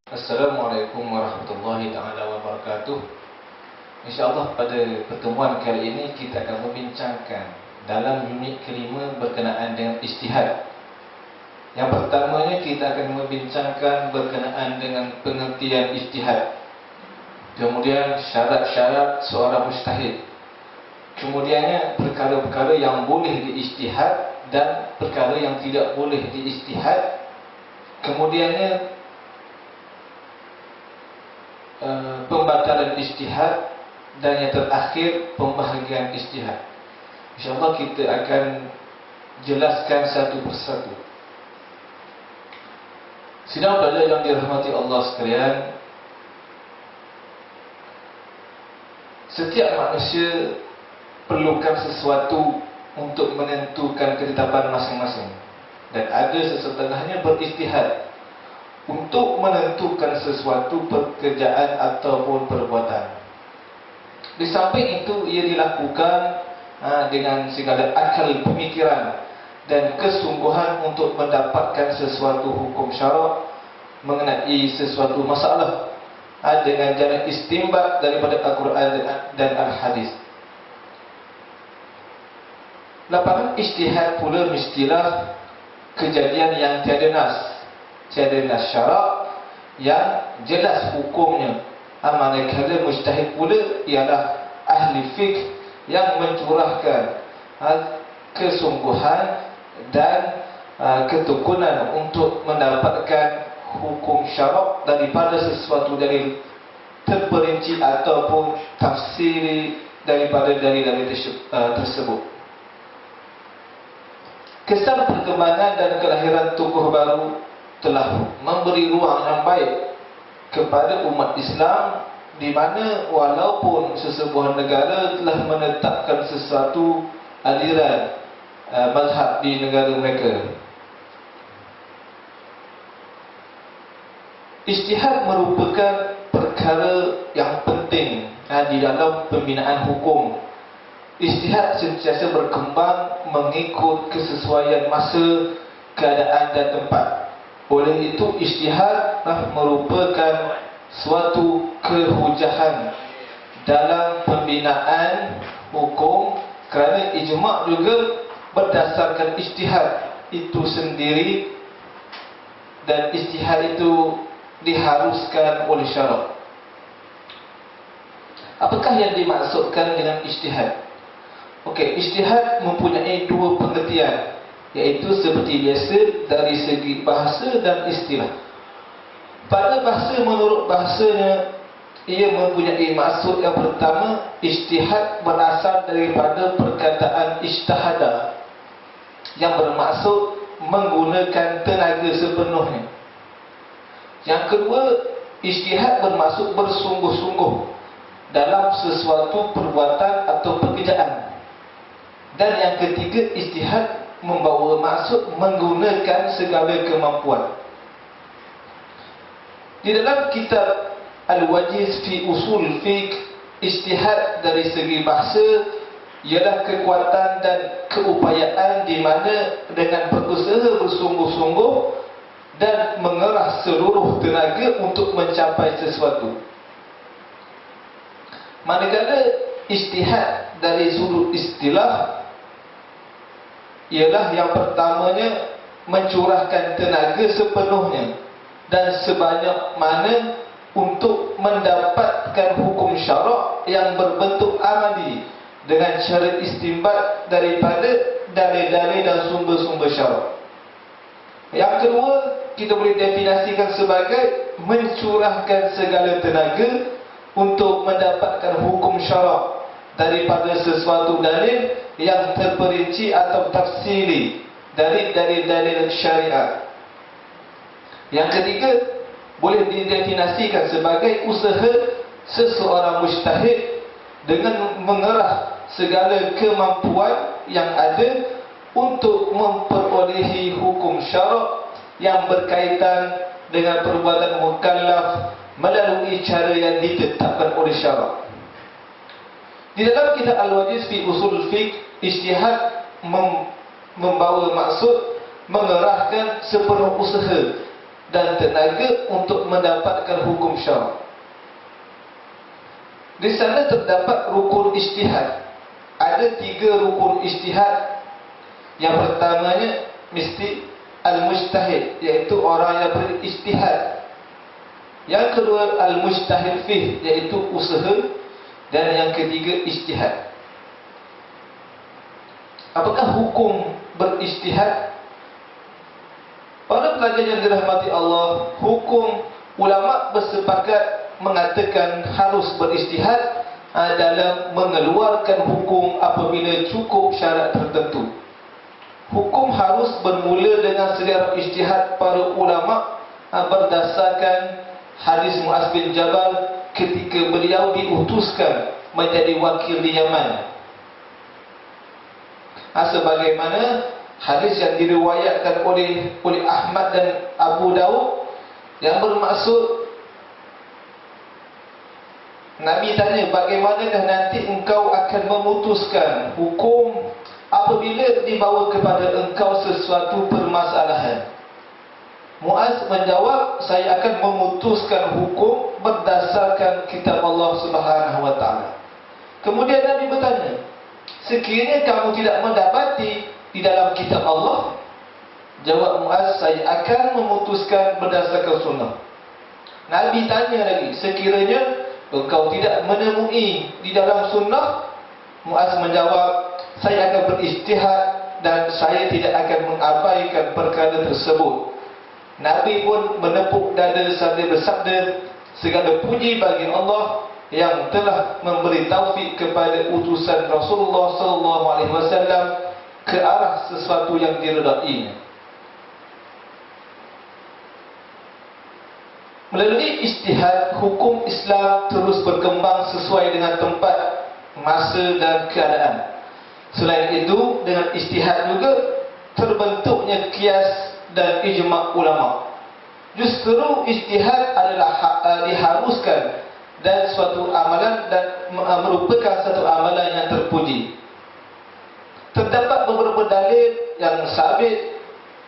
Assalamualaikum warahmatullahi ta'ala wabarakatuh. InsyaAllah pada pertemuan kali ini kita akan membincangkan dalam unit kelima berkenaan dengan ijtihad. Yang pertamanya kita akan membincangkan berkenaan dengan pengertian ijtihad, kemudian syarat-syarat seorang mujtahid, kemudiannya perkara-perkara yang boleh diijtihad dan perkara yang tidak boleh diijtihad, kemudiannya pembatalan ijtihad, dan yang terakhir pembahagian ijtihad. InsyaAllah kita akan jelaskan satu persatu. Sidang pelajar yang dirahmati Allah sekalian, setiap manusia perlukan sesuatu untuk menentukan ketetapan masing-masing, dan ada sesetengahnya berijtihad untuk menentukan sesuatu pekerjaan ataupun perbuatan. Di samping itu ia dilakukan dengan segala akal pemikiran dan kesungguhan untuk mendapatkan sesuatu hukum syarak mengenai sesuatu masalah dengan jalan istinbat daripada Al-Quran dan Al-Hadis. Lapangan ijtihad pula mestilah kejadian yang tiada nas, tiada nas syarak yang jelas hukumnya. Manakala mujtahid pula ialah ahli fiqh yang mencurahkan kesungguhan dan ketekunan untuk mendapatkan hukum syarak daripada sesuatu dalil terperinci ataupun tafsiri daripada dalil-dalil tersebut. Kesan perkembangan dan kelahiran tokoh baru telah memberi ruang yang baik kepada umat Islam, di mana walaupun sesebuah negara telah menetapkan sesuatu aliran mazhab di negara mereka, ijtihad merupakan perkara yang penting di dalam pembinaan hukum. Ijtihad sentiasa berkembang mengikut kesesuaian masa, keadaan dan tempat. Oleh itu ijtihad merupakan suatu kehujahan dalam pembinaan hukum, kerana ijma' juga berdasarkan ijtihad itu sendiri, dan ijtihad itu diharuskan oleh syarak. Apakah yang dimaksudkan dengan ijtihad? Okey, ijtihad mempunyai dua pengertian, iaitu seperti biasa dari segi bahasa dan istilah. Pada bahasa, menurut bahasanya, ia mempunyai maksud yang pertama. Ijtihad berasal daripada perkataan ijtahada, yang bermaksud menggunakan tenaga sepenuhnya. Yang kedua, ijtihad bermaksud bersungguh-sungguh dalam sesuatu perbuatan atau pekerjaan. Dan yang ketiga, ijtihad membawa maksud menggunakan segala kemampuan. Di dalam kitab Al-Wajiz fi Usul Fiqh, ijtihad dari segi bahasa ialah kekuatan dan keupayaan di mana dengan berusaha bersungguh-sungguh dan mengerah seluruh tenaga untuk mencapai sesuatu. Manakala ijtihad dari sudut istilah ialah yang pertamanya mencurahkan tenaga sepenuhnya dan sebanyak mana untuk mendapatkan hukum syarak yang berbentuk amali dengan cara istinbat daripada dalil-dalil dan sumber-sumber syarak. Yang kedua, kita boleh definisikan sebagai mencurahkan segala tenaga untuk mendapatkan hukum syarak daripada sesuatu dalil yang terperinci atau tafsili dari dalil-dalil syariat. Yang ketiga, boleh didefinisikan sebagai usaha seseorang mujtahid dengan mengerah segala kemampuan yang ada untuk memperolehi hukum syarak yang berkaitan dengan perbuatan mukallaf melalui cara yang ditetapkan oleh syarak. Di dalam kitab Al-Wajiz fi Usul Fiqh, ijtihad membawa maksud mengerahkan sepenuh usaha dan tenaga untuk mendapatkan hukum syarak. Di sana terdapat rukun ijtihad. Ada 3 rukun ijtihad. Yang pertamanya mesti al-mujtahid, iaitu orang yang berijtihad. Yang kedua al-mujtahid fih, iaitu usaha. Dan yang ketiga ijtihad. Apakah hukum berijtihad? Para pelajar yang dirahmati Allah, hukum ulama bersepakat mengatakan harus berijtihad dalam mengeluarkan hukum apabila cukup syarat tertentu. Hukum harus bermula dengan selera ijtihad para ulama berdasarkan hadis Muaz bin Jabal ketika beliau diutuskan menjadi wakil di Yaman. Sebagaimana hadis yang diriwayatkan oleh Ahmad dan Abu Daud yang bermaksud, Nabi tanya, bagaimanakah nanti engkau akan memutuskan hukum apabila dibawa kepada engkau sesuatu permasalahan? Muaz menjawab, saya akan memutuskan hukum berdasarkan kitab Allah Subhanahu wa taala. Kemudian Nabi bertanya, sekiranya kamu tidak mendapati di dalam kitab Allah? Jawab Muaz, saya akan memutuskan berdasarkan sunnah. Nabi tanya lagi, sekiranya engkau tidak menemui di dalam sunnah? Muaz menjawab, saya akan berijtihad dan saya tidak akan mengabaikan perkara tersebut. Nabi pun menepuk dada sambil bersabda, segala puji bagi Allah yang telah memberi taufik kepada utusan Rasulullah SAW ke arah sesuatu yang diredainya. Melalui ijtihad, hukum Islam terus berkembang sesuai dengan tempat, masa dan keadaan. Selain itu, dengan ijtihad juga terbentuknya qiyas dan ijma' ulama. Justru ijtihad adalah diharuskan dan suatu amalan dan merupakan satu amalan yang terpuji. Terdapat beberapa dalil yang sabit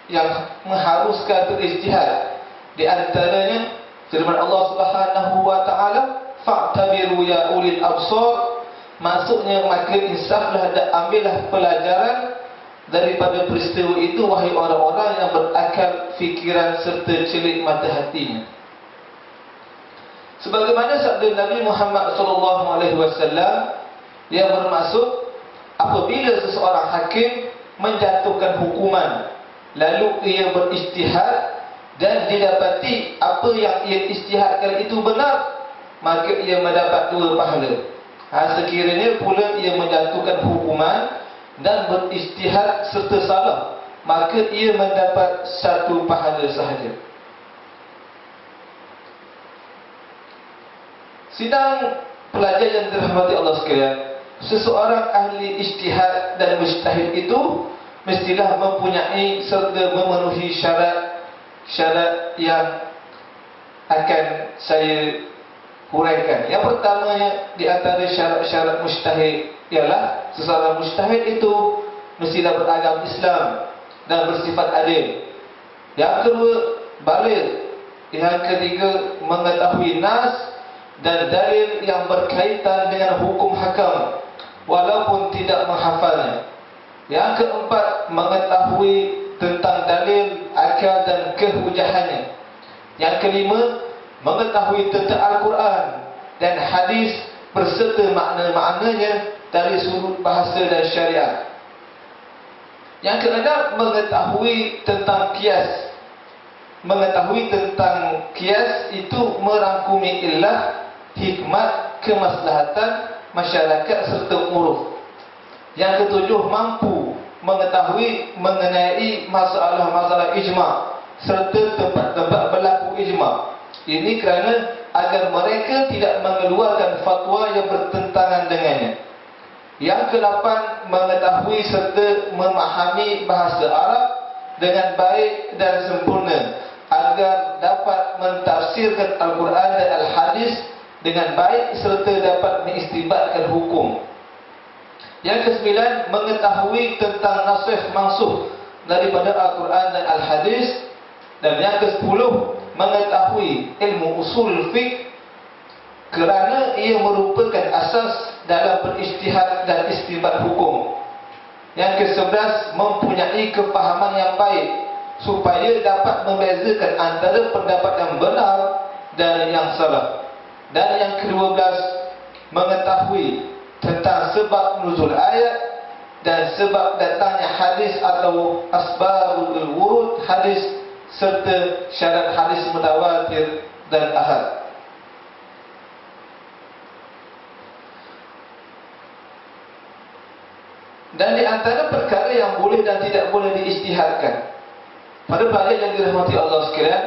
yang mengharuskan berijtihad. Di antaranya firman Allah Subhanahu wa taala, fa'tabiru ya ulil absar, maksudnya maka insaflah dan ambillah pelajaran daripada peristiwa itu, wahai orang-orang yang berakal fikiran serta celik mata hatinya. Sebagaimana sabda Nabi Muhammad SAW yang bermaksud, apabila seseorang hakim menjatuhkan hukuman lalu ia berijtihad dan didapati apa yang ia ijtihadkan itu benar, maka ia mendapat 2 pahala. Sekiranya pula ia menjatuhkan hukuman dan berijtihad serta salah, maka ia mendapat 1 pahala sahaja. Sidang pelajar yang dirahmati Allah sekalian, seseorang ahli ijtihad dan mujtahid itu mestilah mempunyai serta memenuhi syarat yang akan saya huraikan. Yang pertamanya di antara syarat-syarat mujtahid ialah seseorang mujtahid itu mestilah beragama Islam dan bersifat adil. Yang kedua, baligh. Yang ketiga, mengetahui nas dan dalil yang berkaitan dengan hukum hakam walaupun tidak menghafalnya. Yang keempat, mengetahui tentang dalil, akal dan kehujahannya. Yang kelima, mengetahui tentang Al-Quran dan hadis berserta makna-maknanya dari sudut bahasa dan syariat. Yang keenam, mengetahui tentang qiyas. Mengetahui tentang qiyas itu merangkumi illah, hikmat, kemaslahatan masyarakat serta uruf. Yang ketujuh, mampu mengetahui mengenai masalah-masalah ijma' serta tempat-tempat berlaku ijma'. Ini kerana agar mereka tidak mengeluarkan fatwa yang bertentangan dengannya. Yang ke-8, mengetahui serta memahami bahasa Arab dengan baik dan sempurna agar dapat mentafsirkan Al-Quran dan Al-Hadis dengan baik serta dapat mengistibatkan hukum. Yang ke-9, mengetahui tentang nasikh mansukh daripada Al-Quran dan Al-Hadis. Dan yang ke-10, mengetahui ilmu usul fiqh kerana ia merupakan asas dalam berijtihad dan istinbat hukum. Yang ke-11, mempunyai kefahaman yang baik supaya dapat membezakan antara pendapat yang benar dan yang salah. Dan yang ke-12, mengetahui tentang sebab nuzul ayat dan sebab datangnya hadis atau asbabul wurud hadis serta syarat hadis mutawatir dan ahad. Dan di antara perkara yang boleh dan tidak boleh diijtihadkan pada pelajar yang dirahmati Allah sekalian,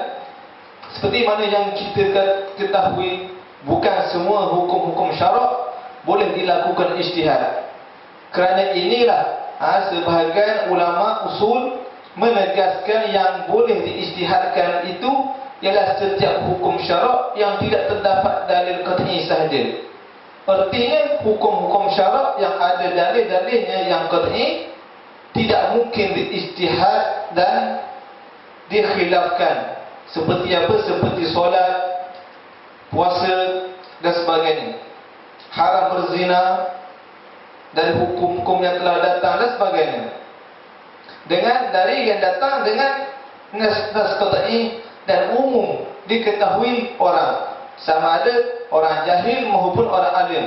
seperti mana yang kita ketahui, bukan semua hukum-hukum syarak boleh dilakukan ijtihad. Kerana inilah sebahagian ulama usul menegaskan yang boleh diijtihadkan itu ialah setiap hukum syarak yang tidak terdapat dalil qat'i sahaja. Artinya hukum-hukum syarak yang ada dalil-dalilnya yang qat'i tidak mungkin diijtihad dan dikhilafkan. Seperti apa? Seperti solat, puasa dan sebagainya. Haram berzina dan hukum-hukum yang telah datang dan sebagainya. Dengan dalil yang datang dengan nas-nas qat'i dan umum diketahui orang, sama ada orang jahil maupun orang alim.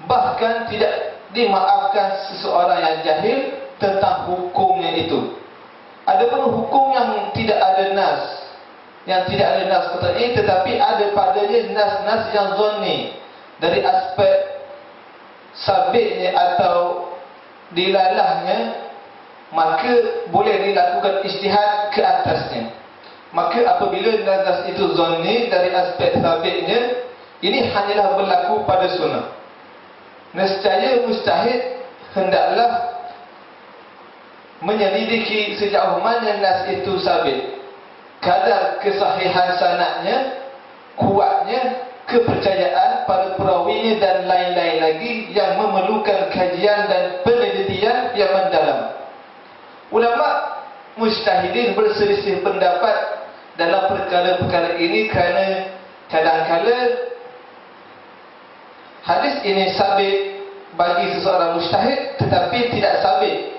Bahkan tidak dimaafkan seseorang yang jahil tentang hukumnya itu. Adapun hukum yang tidak ada nas, yang tidak ada nas qat'i tetapi ada padanya nas-nas yang zanni, dari aspek sabitnya atau dilalahnya, maka boleh dilakukan ijtihad ke atasnya. Maka apabila nas itu zanni dari aspek sabitnya, ini hanyalah berlaku pada sunnah. Nescaya mustahid hendaklah menyelidiki sejauh mana nas itu sabit, kadar kesahihan sanadnya, kuatnya, kepercayaan para perawinya dan lain-lain lagi yang memerlukan kajian dan penelitian yang mendalam. Ulama mujtahidin berselisih pendapat dalam perkara-perkara ini kerana kadang-kala hadis ini sabit bagi seseorang mujtahid tetapi tidak sabit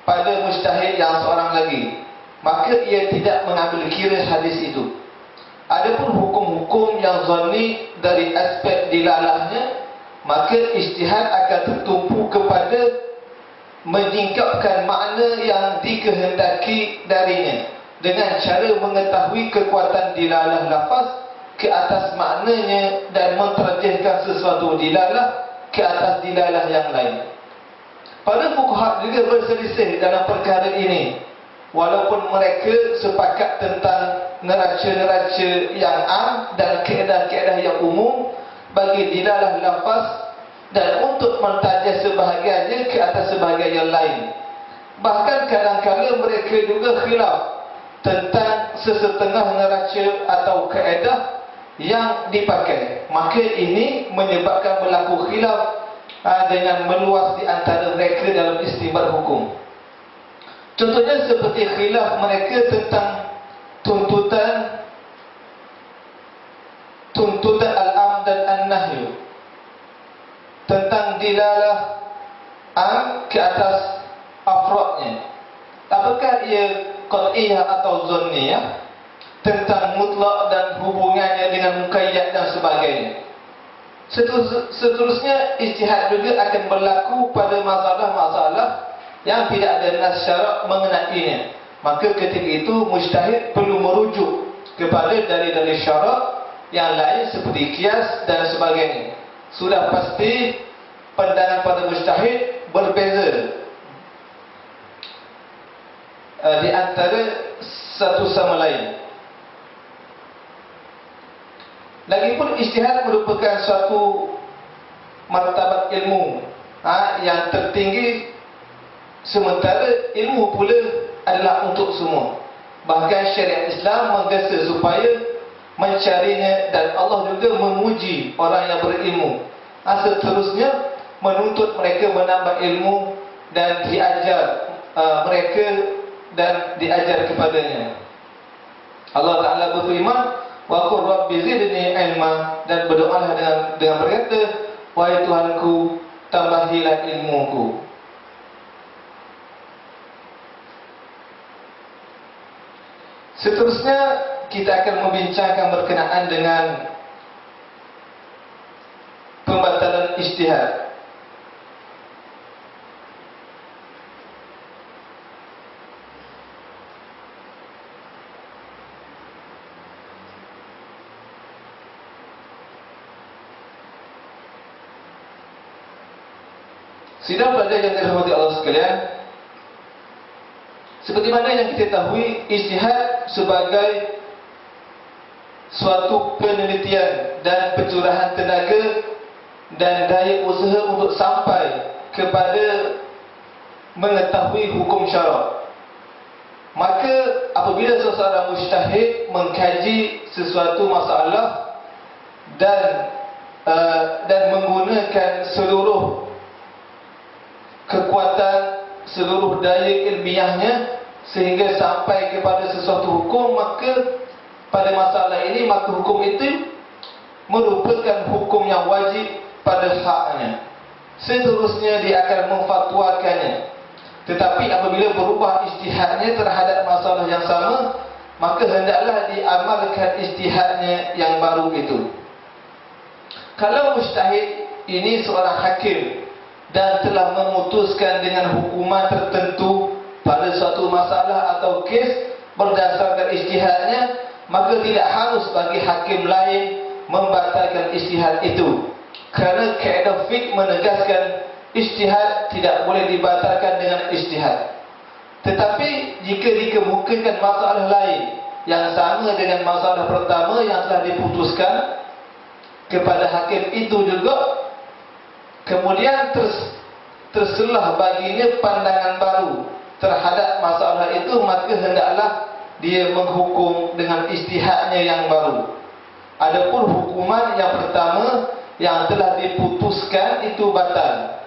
pada mujtahid yang seorang lagi, maka ia tidak mengambil kira hadis itu. Adapun hukum-hukum yang zanni dari aspek dilalahnya, maka ijtihad akan tertumpu kepada menyingkapkan makna yang dikehendaki darinya dengan cara mengetahui kekuatan dilalah lafaz ke atas maknanya dan menterjihkan sesuatu dilalah ke atas dilalah yang lain. Para fuqaha juga berselisih dalam perkara ini, walaupun mereka sepakat tentang neraca-neraca yang am dan kaedah-kaedah yang umum bagi dilalah lafaz dan untuk mentajah sebahagiannya ke atas sebahagian yang lain. Bahkan kadang-kadang mereka juga khilaf tentang sesetengah neraca atau kaedah yang dipakai. Maka ini menyebabkan berlaku khilaf dengan meluas di antara mereka dalam istinbat hukum. Contohnya seperti khilaf mereka tentang tuntutan al-am dan an-nahyu, tentang dilalah am ke atas afrodnya. Apakah ia qat'iyah atau zanniyah, tentang mutlak dan hubungannya dengan muqayyad dan sebagainya. Seterusnya ijtihad juga akan berlaku pada masalah-masalah yang tidak ada nas syarak mengenainya. Maka ketika itu mujtahid perlu merujuk kepada dalil-dalil syarak yang lain seperti qiyas dan sebagainya. sudah pasti pandangan pada mujtahid berbeza di antara satu sama lain. Lagipun ijtihad merupakan suatu martabat ilmu yang tertinggi, sementara ilmu pula adalah untuk semua. Bahkan syariat Islam menggesa supaya mencarinya, dan Allah juga memuji orang yang berilmu. Seterusnya menuntut mereka menambah ilmu dan diajar mereka dan diajar kepadanya. Allah Ta'ala berfirman, wa qur rabbi zidni ilma, dan berdoalah dengan berkata, wahai Tuhanku, tambahilah ilmuku. Seterusnya kita akan membincangkan berkenaan dengan pembatalan ijtihad. Sidang pelajar yang dirahmati Allah sekalian, seperti mana yang kita ketahui, ijtihad sebagai suatu penelitian dan pencurahan tenaga dan daya usaha untuk sampai kepada mengetahui hukum syarak. Maka apabila seseorang mujtahid mengkaji sesuatu masalah dan menggunakan seluruh kekuatan, seluruh daya ilmiahnya sehingga sampai kepada sesuatu hukum, maka pada masalah ini, maka hukum itu merupakan hukum yang wajib pada haknya. Seterusnya dia akan memfatwakannya. Tetapi apabila berubah ijtihadnya terhadap masalah yang sama, maka hendaklah diamalkan ijtihadnya yang baru itu. Kalau mujtahid ini seorang hakim dan telah memutuskan dengan hukuman tertentu pada suatu masalah atau kes berdasarkan ijtihadnya, maka tidak harus bagi hakim lain membatalkan ijtihad itu. Kerana kaedah fiqh menegaskan ijtihad tidak boleh dibatalkan dengan ijtihad. Tetapi jika dikemukakan masalah lain yang sama dengan masalah pertama yang telah diputuskan kepada hakim itu juga, kemudian terselah baginya pandangan baru terhadap masalah itu, maka hendaklah dia menghukum dengan ijtihadnya yang baru. Adapun hukuman yang pertama yang telah diputuskan itu batal.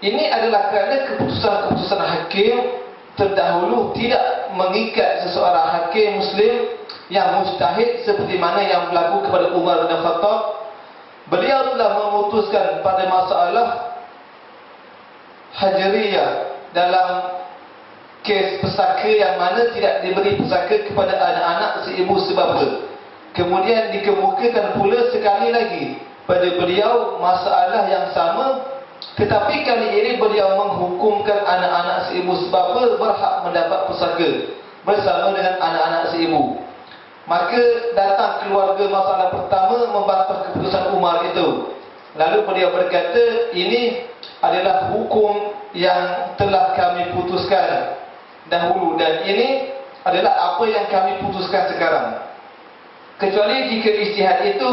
Ini adalah kerana keputusan-keputusan hakim terdahulu tidak mengikat seseorang hakim muslim yang mujtahid seperti mana yang berlaku kepada Umar bin Khattab. Beliau telah memutuskan pada masalah Hajariyah dalam kes pesaka yang mana tidak diberi pesaka kepada anak-anak seibu sebapa. Kemudian dikemukakan pula sekali lagi pada beliau masalah yang sama, tetapi kali ini beliau menghukumkan anak-anak seibu sebapa berhak mendapat pesaka bersama dengan anak-anak seibu. Maka datang keluarga masalah pertama membantah keputusan Umar itu. Lalu beliau berkata, ini adalah hukum yang telah kami putuskan dahulu, dan ini adalah apa yang kami putuskan sekarang. Kecuali jika ijtihad itu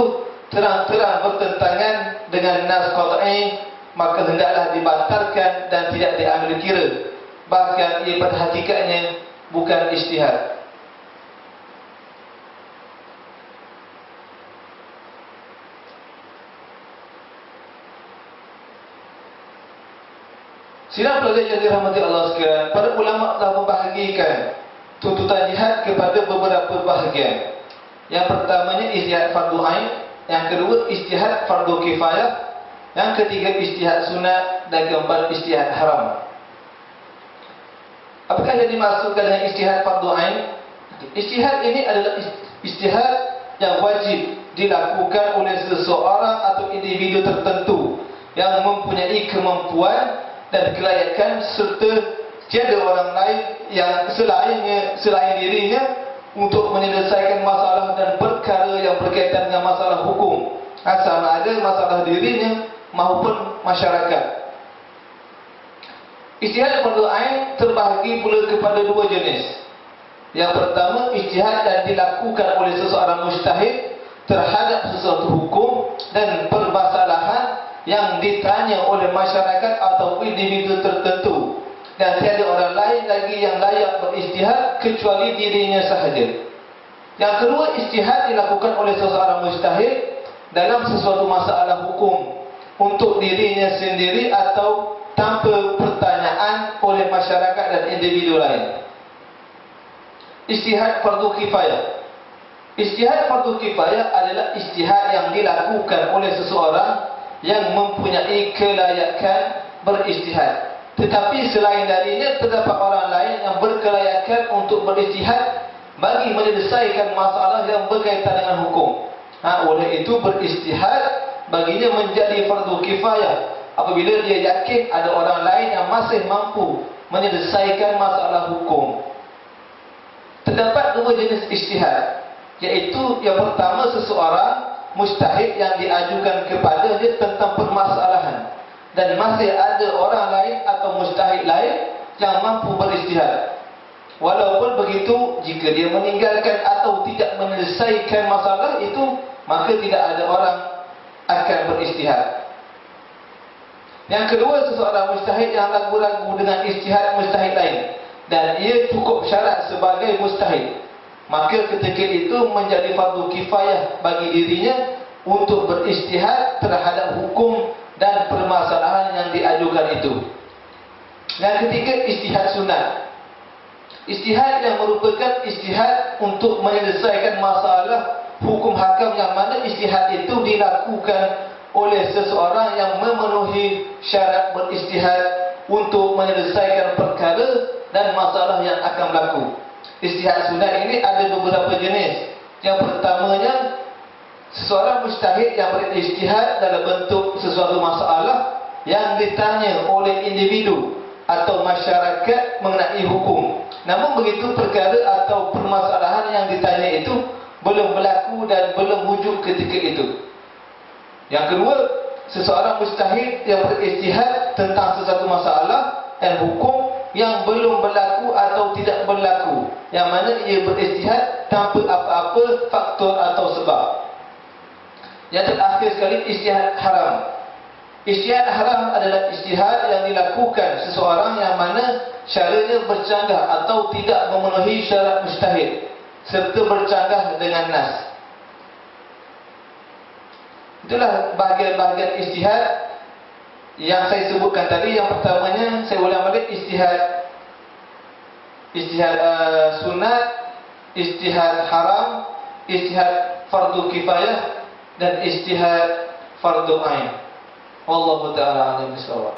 terang-terang bertentangan dengan nas qat'i, maka hendaklah dibatalkan dan tidak diambil kira. Bahkan ia pada hakikatnya bukan ijtihad. Sidang pelajar yang dirahmati Allah sekalian, para ulama telah membahagikan tuntutan jihad kepada beberapa bahagian. Yang pertamanya ijtihad fardu ain, yang kedua ijtihad fardu kifayah, yang ketiga ijtihad sunat, dan keempat ijtihad haram. Apakah yang dimaksudkan dengan ijtihad fardu ain? Ijtihad ini adalah ijtihad yang wajib dilakukan oleh seseorang atau individu tertentu yang mempunyai kemampuan dan kelayakan, serta tiada orang lain yang selain dirinya untuk menyelesaikan masalah dan perkara yang berkaitan dengan masalah hukum, sama ada masalah dirinya maupun masyarakat. Ijtihad fardu ain terbahagi pula kepada dua jenis. Yang pertama, ijtihad yang dilakukan oleh seseorang mujtahid terhadap sesuatu hukum dan permasalahan yang ditanya oleh masyarakat atau individu tertentu, dan tiada orang lain lagi yang layak berijtihad kecuali dirinya sahaja. Yang kedua, ijtihad dilakukan oleh seseorang mujtahid dalam sesuatu masalah hukum untuk dirinya sendiri atau tanpa pertanyaan oleh masyarakat dan individu lain. Ijtihad fardu kifayah. Ijtihad fardu kifayah adalah ijtihad yang dilakukan oleh seseorang yang mempunyai kelayakan berijtihad, tetapi selain darinya terdapat orang lain yang berkelayakan untuk berijtihad bagi menyelesaikan masalah yang berkaitan dengan hukum. Oleh itu berijtihad baginya menjadi fardu kifayah apabila dia yakin ada orang lain yang masih mampu menyelesaikan masalah hukum. Terdapat dua jenis ijtihad, iaitu yang pertama, seseorang mujtahid yang diajukan kepada dia tentang permasalahan, dan masih ada orang lain atau mujtahid lain yang mampu berijtihad. Walaupun begitu, jika dia meninggalkan atau tidak menyelesaikan masalah itu, maka tidak ada orang akan berijtihad. Yang kedua, seseorang mujtahid yang ragu-ragu dengan ijtihad mujtahid lain dan ia cukup syarat sebagai mujtahid, maka ketika itu menjadi fardu kifayah bagi dirinya untuk berijtihad terhadap hukum dan permasalahan yang diajukan itu. Yang ketiga, ijtihad sunat. Ijtihad yang merupakan ijtihad untuk menyelesaikan masalah hukum hakam, yang mana ijtihad itu dilakukan oleh seseorang yang memenuhi syarat berijtihad untuk menyelesaikan perkara dan masalah yang akan berlaku. Ijtihad sunat ini ada beberapa jenis. Yang pertamanya, seseorang mujtahid yang berijtihad dalam bentuk sesuatu masalah yang ditanya oleh individu atau masyarakat mengenai hukum. Namun begitu perkara atau permasalahan yang ditanya itu belum berlaku dan belum wujud ketika itu. Yang kedua, seseorang mujtahid yang berijtihad tentang sesuatu masalah dan hukum yang belum berlaku atau tidak berlaku, yang mana ia berijtihad tanpa apa-apa faktor atau sebab. Yang terakhir sekali, ijtihad haram. Ijtihad haram adalah ijtihad yang dilakukan seseorang yang mana syaranya bercanggah atau tidak memenuhi syarat mujtahid serta bercanggah dengan nas. Itulah bahagian-bahagian ijtihad yang saya sebutkan tadi. Yang pertamanya, saya ulang balik, ijtihad sunat, ijtihad haram, ijtihad fardu kifayah, dan ijtihad fardu ain. Wallahu ta'ala a'lam bishawab.